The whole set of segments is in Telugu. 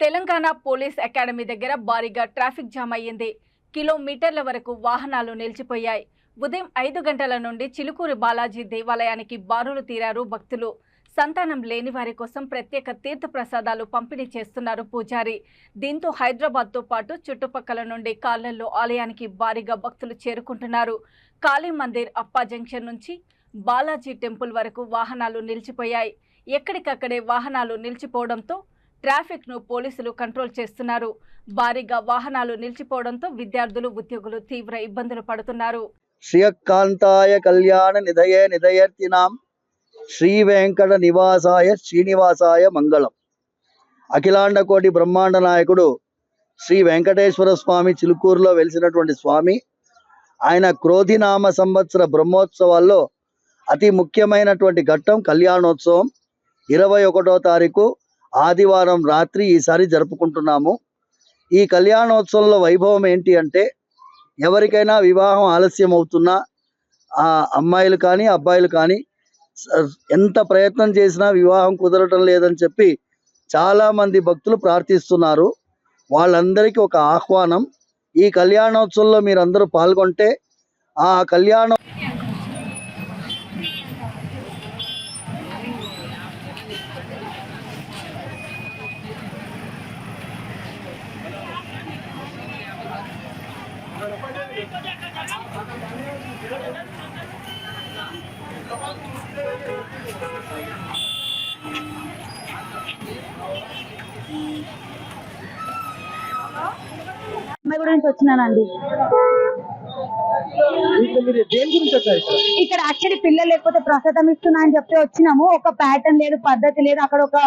తెలంగాణ పోలీస్ అకాడమీ దగ్గర భారీగా ట్రాఫిక్ జామ్ అయ్యింది. కిలోమీటర్ల వరకు వాహనాలు నిలిచిపోయాయి. ఉదయం 5 గంటల నుండి చిలుకూరి బాలాజీ దేవాలయానికి బారులు తీరారు భక్తులు. సంతానం లేని వారి కోసం ప్రత్యేక తీర్థ ప్రసాదాలు పంపిణీ చేస్తున్నారు పూజారి. దీంతో హైదరాబాద్తో పాటు చుట్టుపక్కల నుండి కాళ్లల్లో ఆలయానికి భారీగా భక్తులు చేరుకుంటున్నారు. కాళీ మందిర్ అప్పా జంక్షన్ నుంచి బాలాజీ టెంపుల్ వరకు వాహనాలు నిలిచిపోయాయి. ఎక్కడికక్కడే వాహనాలు నిలిచిపోవడంతో ట్రాఫిక్ ను పోలీసులు కంట్రోల్ చేస్తున్నారు. భారీగా వాహనాలు నిలిచిపోవడంతో విద్యార్థులు, ఉద్యోగులు తీవ్ర ఇబ్బందులు పడుతున్నారు. శ్రీయకాంతాయ కళ్యాణ నిధయే నిధయర్తినాం శ్రీ వెంకట నివాసాయ శ్రీనివాసాయ మంగళం. అఖిలాండ కోటి బ్రహ్మాండ నాయకుడు శ్రీ వెంకటేశ్వర స్వామి చిలుకూరులో వెలిసినటువంటి స్వామి. ఆయన క్రోధినామ సంవత్సర బ్రహ్మోత్సవాల్లో అతి ముఖ్యమైనటువంటి ఘట్టం కళ్యాణోత్సవం. 21వ తారీఖు ఆదివారం రాత్రి ఈసారి జరుపుకుంటున్నాము. ఈ కళ్యాణోత్సవంలో వైభవం ఏంటి అంటే, ఎవరికైనా వివాహం ఆలస్యం అవుతున్నా ఆ అమ్మాయిలు కానీ అబ్బాయిలు కానీ ఎంత ప్రయత్నం చేసినా వివాహం కుదరటం లేదని చెప్పి చాలామంది భక్తులు ప్రార్థిస్తున్నారు. వాళ్ళందరికీ ఒక ఆహ్వానం, ఈ కళ్యాణోత్సవంలో మీరందరూ పాల్గొంటే ఆ కళ్యాణం గురించి వచ్చినానండి. ఇక్కడ యాక్చువల్లీ పిల్లలు లేకపోతే ప్రసాదం ఇస్తున్నా అని చెప్పి వచ్చినాము. ఒక ప్యాటర్న్ లేదు, పద్ధతి లేదు, అక్కడ ఒక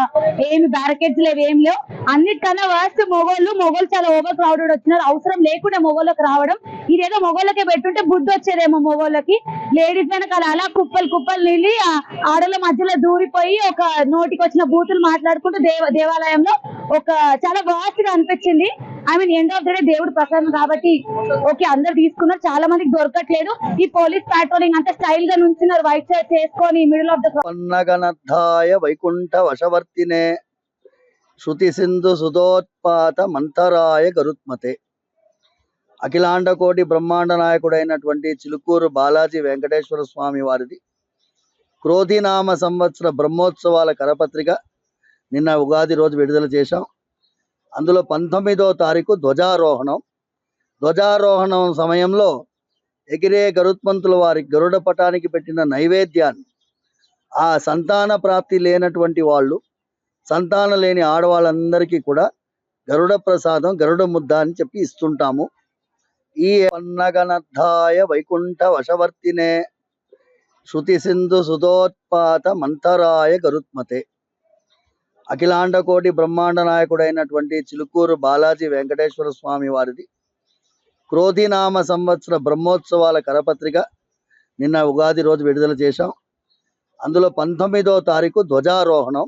ఏమి బ్యారికేడ్స్ లేవు, ఏం లేవు. అన్నిటికన్నా వర్స్ట్ మొగోళ్ళు చాలా ఓవర్ క్రౌడెడ్ వచ్చినారు. అవసరం లేకుండా మొగోళ్ళకి రావడం, ఇదేదో మొగోళ్ళకే పెట్టుంటే బుద్ధి వచ్చేదేమో మొగోళ్ళకి. లేడీస్ వెనకాల అలా కుప్పలు నీళ్ళు ఆడల మధ్యలో దూరిపోయి ఒక నోటికి వచ్చిన బూతులు మాట్లాడుకుంటూ దేవాలయంలో ఒక చాలా వర్స్ట్ గా అనిపించింది. ఎండ్ ఆఫ్ ద డే దేవుడు ప్రసాదం కాబట్టి ఓకే అందరు తీసుకున్నారు, చాలా మందికి దొరకట్లేదు. ఈ పోలీస్ పాట్రోలింగ్ అంతా స్టైల్ గా నుంచున్నారు, వైట్ షర్ట్ చేసుకొని మిడిల్ ఆఫ్ ద పన్నగనద్ధాయ వైకుంఠ వశవర్తినే శృతి సింధు సుధోత్పాత మంతరాయ గరుత్మతే. అఖిలాండ కోటి బ్రహ్మాండ నాయకుడైనటువంటి చిలుకూరు బాలాజీ వెంకటేశ్వర స్వామి వారిది క్రోధినామ సంవత్సర బ్రహ్మోత్సవాల కరపత్రిక నిన్న ఉగాది రోజు విడుదల చేశాం. అందులో 19వ తారీఖు ధ్వజారోహణం సమయంలో ఎగిరే గరుత్మంతుల వారి గరుడ పటానికి పెట్టిన నైవేద్యాన్ని ఆ సంతాన ప్రాప్తి లేనటువంటి వాళ్ళు, సంతానం లేని ఆడవాళ్ళందరికీ కూడా గరుడ ప్రసాదం, గరుడ ముద్ద అని చెప్పి ఇస్తుంటాము. ఈ పన్నగనద్ధాయ వైకుంఠ వశవర్తినే శృతి సింధు సుధోత్పాత మంతరాయ గరుత్మతే. అఖిలాండ కోటి బ్రహ్మాండ నాయకుడైనటువంటి చిలుకూరు బాలాజీ వెంకటేశ్వర స్వామి వారిది క్రోధినామ సంవత్సర బ్రహ్మోత్సవాల కరపత్రిక నిన్న ఉగాది రోజు విడుదల చేశాం. అందులో 19వ తారీఖు ధ్వజారోహణం